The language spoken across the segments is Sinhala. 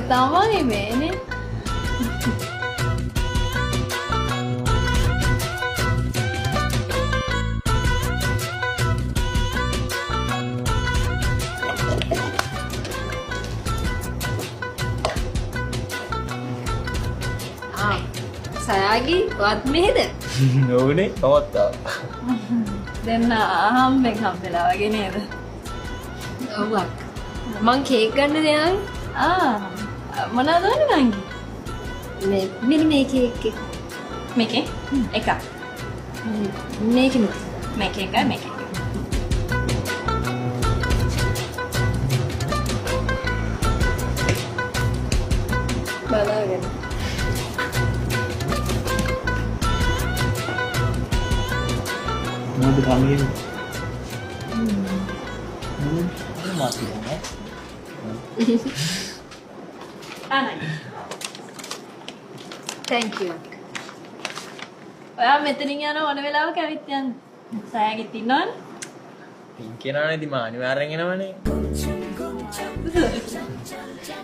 තමයි මේනේ. සයාගේ වත් මෙහෙද? නෝනේ නවත්තා. දෙන්න හම්බෙන් හම්බෙලා වගේ නේද? ඔව්වක්. මං කේක් ගන්න දෙනවා. මොනවද ඕනේ නංගි? මෙන්න මේ කේක් එක. මේකේ එකක්. මේකෙම මේකේ එකයි මේකේ. බලාගෙන. මොකද කන්නේ? thank you. ඔයා මෙතනින් යන ඕන වෙලාවක ඇවිත් යන්න. සයාගෙත් ඉන්නවනේ. පින්කේ නානේ ඉතින් මා අනිවාර්යෙන් එනවනේ.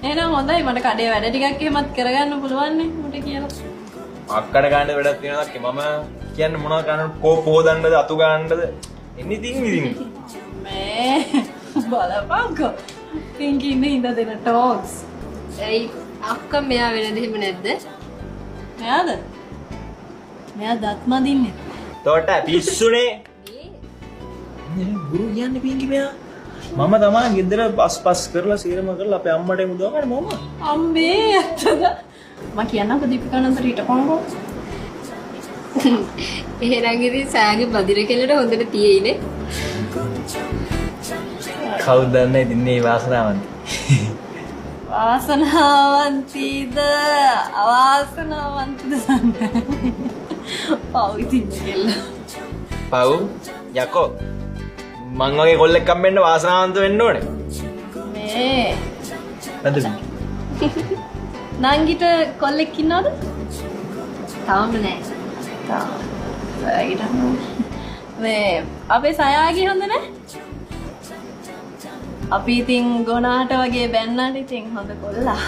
එහෙනම් හොඳයි මට කඩේ වැඩ ටිකක් එහෙමත් කරගන්න පුළුවන් නේ උට කියලා. අක්කඩ ගන්න වැඩක් තියෙනවා මම කියන්නේ මොනවද කරන්න කෝප හොදන්නද අතු ගන්නද anything ඉතින් මේ බලපංකෝ. පින්කී ඉන්නේ ඉඳ දෙන ටොක්ස්. ඇයි අක්කා මෙයා වෙනද එහෙම නැද්ද? මෙයාද? මෙයා දත් මදින්නේ. තෝට පිස්සුනේ ගුරු කියන්නේ පින්කි මෙයා මම තමයි ගෙදර පස් කරලා සීරම කරලා අපේ අම්මට මුදව ගන්න මම අම්බේ ඇත්තද? මම කියන්නම්කෝ දීපිකානන්දට හිටපන්කෝ. එහෙනම් ඉතින් සයාගේ බදිර කෙල්ලට හොඳට තියෙයිනේ. කවුද දන්නේ ඉතින් මේ වාසනාවන්ත වාසනාවන්තීද අවාසනාවන්තද දන්නේ. පව් ඉතින් කෙල්ල. පව් යකෝ මං වගේ කොල්ලෙක් හම්බෙන්න වාසනාවන්ත වෙන්න ඕනේ මේ නැද්ද නංගිට කොල්ලෙක් ඉන්නවද? තාම නෑ. සයාගිට මේ අපේ සයාගේ හොඳ නෑ? අපි ඉතින් ගොනාට වගේ බැන්නට ඉතින් හොඳ කොල්ලා.